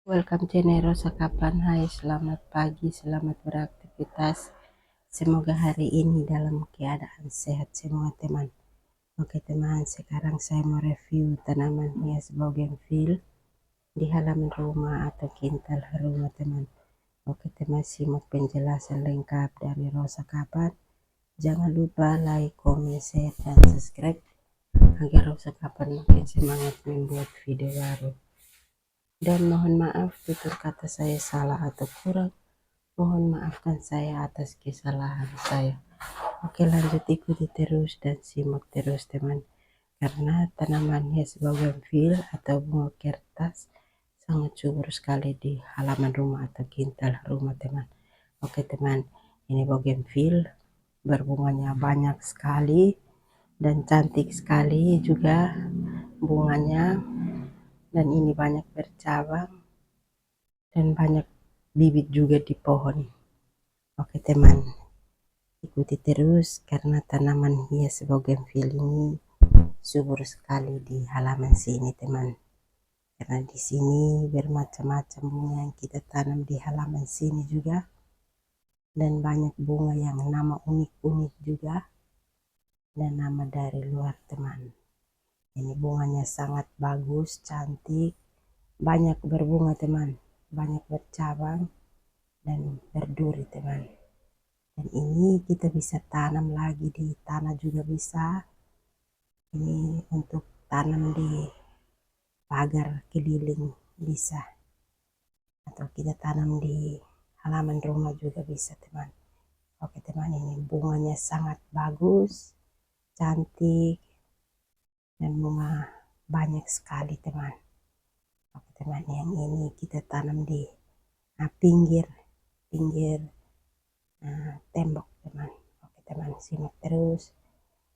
Welcome channel Rosa Kapan. Hai, selamat pagi, selamat beraktivitas. Semoga hari ini dalam keadaan sehat semua teman. Oke teman, sekarang saya mau review tanaman hias bougainville di halaman rumah atau kintal rumah teman. Oke teman, simak penjelasan lengkap dari Rosa Kapan. Jangan lupa like, comment, share, dan subscribe agar Rosa Kapan makin semangat membuat video baru. Dan mohon maaf tutur kata saya salah atau kurang, mohon maafkan saya atas kesalahan saya. Oke, lanjut ikuti terus dan simak terus teman, karena tanaman hias bougainville atau bunga kertas sangat subur sekali di halaman rumah atau kintal rumah teman. Oke teman, ini bougainville berbunganya banyak sekali dan cantik sekali juga bunganya, dan ini banyak bercabang dan banyak bibit juga di pohon. Oke teman, ikuti terus karena tanaman hias bougainville ini subur sekali di halaman sini teman. Karena di sini bermacam-macam bunga yang kita tanam di halaman sini juga, dan banyak bunga yang nama unik-unik juga dan nama dari luar teman. Ini bunganya sangat bagus, cantik, banyak berbunga teman, banyak bercabang dan berduri teman. Dan ini kita bisa tanam lagi di tanah juga bisa. Ini untuk tanam di pagar keliling bisa, atau kita tanam di halaman rumah juga bisa teman. Oke teman, ini bunganya sangat bagus, cantik, dan bunga banyak sekali teman. Oke teman, yang ini kita tanam di pinggir tembok teman. Oke teman, simak terus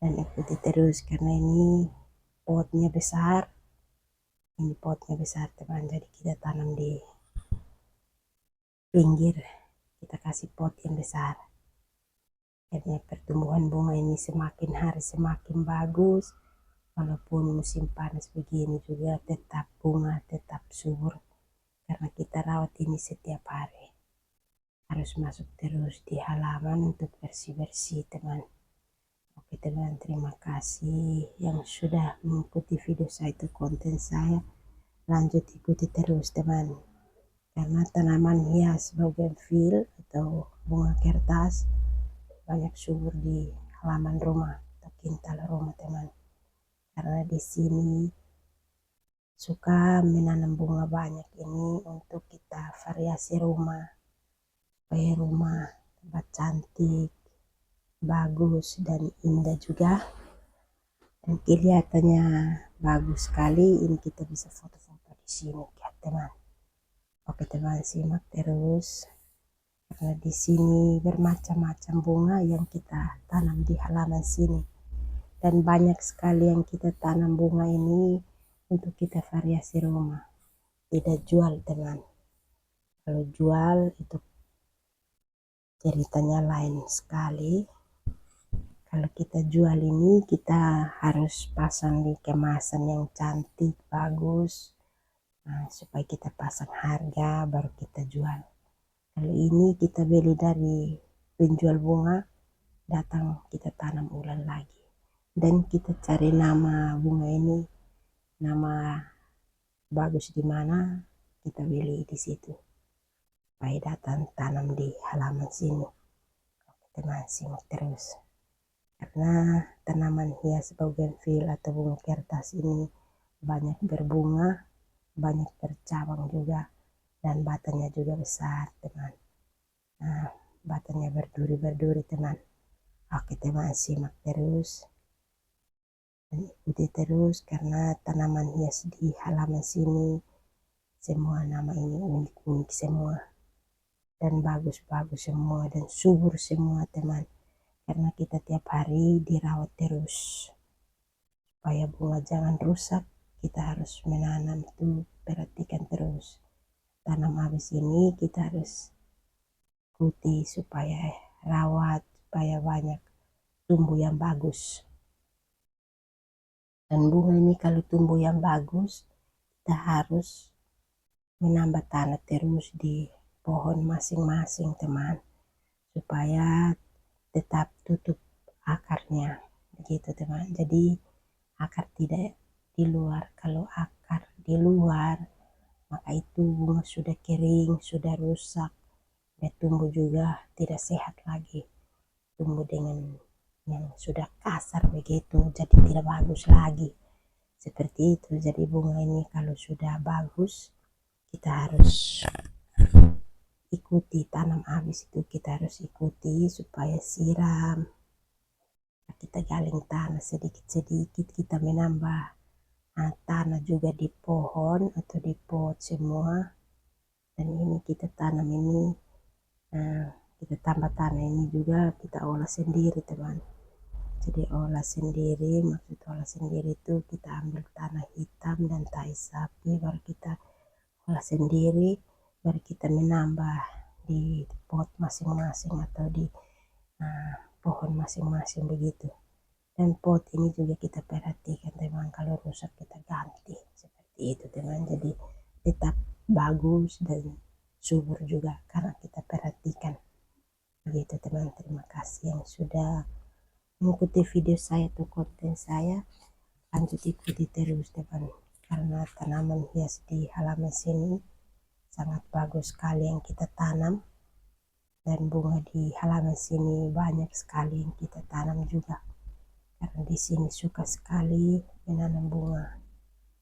dan ikuti terus karena ini potnya besar. Ini potnya besar teman, jadi kita tanam di pinggir, kita kasih pot yang besar. Akhirnya pertumbuhan bunga ini semakin hari semakin bagus. Walaupun musim panas begini juga tetap bunga tetap subur, karena kita rawat ini setiap hari. Harus masuk terus di halaman untuk bersih-bersih teman. Oke teman, terima kasih yang sudah mengikuti video saya itu konten saya. Lanjut ikuti terus teman, karena tanaman hias bougainville atau bunga kertas banyak subur di halaman rumah atau kintal rumah teman. Karena di sini suka menanam bunga banyak ini untuk kita variasi rumah, supaya rumah tempat cantik, bagus dan indah juga, dan kelihatannya bagus sekali. Ini kita bisa foto-foto di sini ya teman. Oke teman, simak terus karena di sini bermacam-macam bunga yang kita tanam di halaman sini, dan banyak sekali yang kita tanam bunga ini untuk kita variasi rumah, tidak jual teman. Kalau jual itu ceritanya lain sekali. Kalau kita jual ini kita harus pasang di kemasan yang cantik bagus, supaya kita pasang harga baru kita jual. Kalau ini kita beli dari penjual bunga, datang kita tanam ulang lagi, dan kita cari nama bunga ini, nama bagus di mana, kita beli di situ, supaya datang tanam di halaman sini. Teman, simak terus karena tanaman hias bougainville atau bunga kertas ini banyak berbunga, banyak bercabang juga, dan batangnya juga besar teman. Batangnya berduri teman. Oke teman, simak terus dan ikuti terus karena tanaman hias di halaman sini semua nama ini unik-unik semua, dan bagus-bagus semua, dan subur semua teman. Karena kita tiap hari dirawat terus supaya bunga jangan rusak. Kita harus menanam itu, perhatikan terus. Tanam habis ini kita harus ikuti supaya rawat, supaya banyak tumbuh yang bagus. Dan bunga ini kalau tumbuh yang bagus, kita harus menambah tanah terus di pohon masing-masing teman, supaya tetap tutup akarnya begitu teman. Jadi akar tidak di luar. Kalau akar di luar maka itu bunga sudah kering, sudah rusak, dan tumbuh juga tidak sehat lagi, tumbuh dengan yang sudah kasar begitu, jadi tidak bagus lagi seperti itu. Jadi bunga ini kalau sudah bagus kita harus ikuti, tanam habis itu kita harus ikuti supaya siram, kita galing tanah sedikit-sedikit, kita menambah tanah juga di pohon atau di pot semua. Dan ini kita tanam ini, kita tambah tanah ini juga kita olah sendiri teman. Jadi olah sendiri, maksud olah sendiri itu kita ambil tanah hitam dan tai sapi, baru kita olah sendiri, baru kita menambah di pot masing-masing atau di pohon masing-masing begitu. Dan pot ini juga kita perhatikan teman, kalau rusak kita ganti seperti itu teman. Jadi tetap bagus dan subur juga karena kita perhatikan begitu teman. Terima kasih yang sudah mengikuti video saya atau konten saya, lanjut ikuti terus teman, karena tanaman hias di halaman sini sangat bagus sekali yang kita tanam, dan bunga di halaman sini banyak sekali yang kita tanam juga, karena di sini suka sekali menanam bunga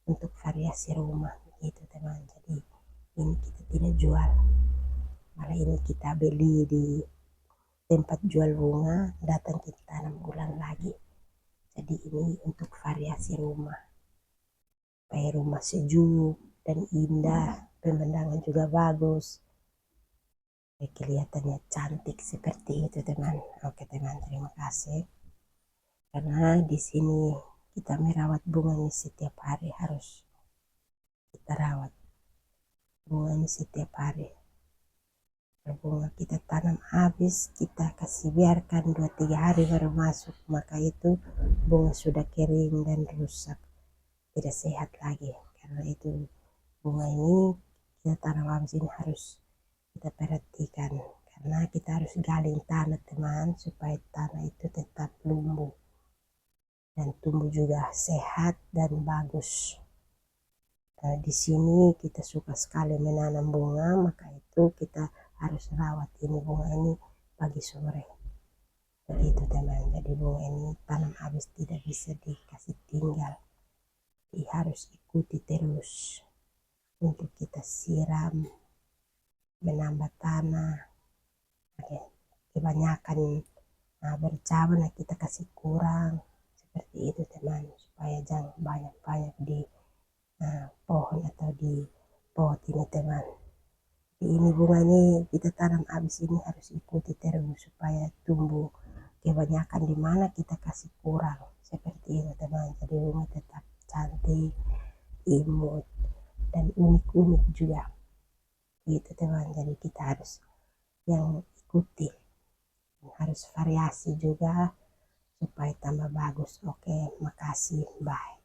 untuk variasi rumah gitu teman. Jadi ini kita tidak jual, malah ini kita beli di tempat jual bunga, datang kita tanam ulang lagi. Jadi ini untuk variasi rumah, supaya rumah sejuk dan indah, pemandangan juga bagus, kelihatannya cantik seperti itu teman. Oke teman, terima kasih. Karena di sini kita merawat bunga ini setiap hari, harus kita rawat bunga ini setiap hari. Bunga kita tanam habis, kita kasih biarkan 2-3 hari baru masuk, maka itu bunga sudah kering dan rusak, tidak sehat lagi. Karena itu bunga ini kita tanam habis ini harus kita perhatikan, karena kita harus galing tanah teman, supaya tanah itu tetap lumbuh dan tumbuh juga sehat dan bagus. Nah, di sini kita suka sekali menanam bunga, maka itu kita harus rawat ini bunga ini pagi sore begitu teman. Jadi bunga ini tanam habis tidak bisa dikasih tinggal, harus ikuti terus untuk kita siram, menambah tanah. Oke, kebanyakan bercabang kita kasih kurang seperti itu teman, supaya jangan banyak-banyak di pohon atau di pot ini teman. Ini bunga ini kita tanam habis ini harus ikuti terus supaya tumbuh, kebanyakan di mana kita kasih kurang seperti itu teman. Jadi bunga tetap cantik, imut, dan unik-unik juga gitu teman. Jadi kita harus yang ikuti, harus variasi juga supaya tambah bagus. Oke, makasih, bye.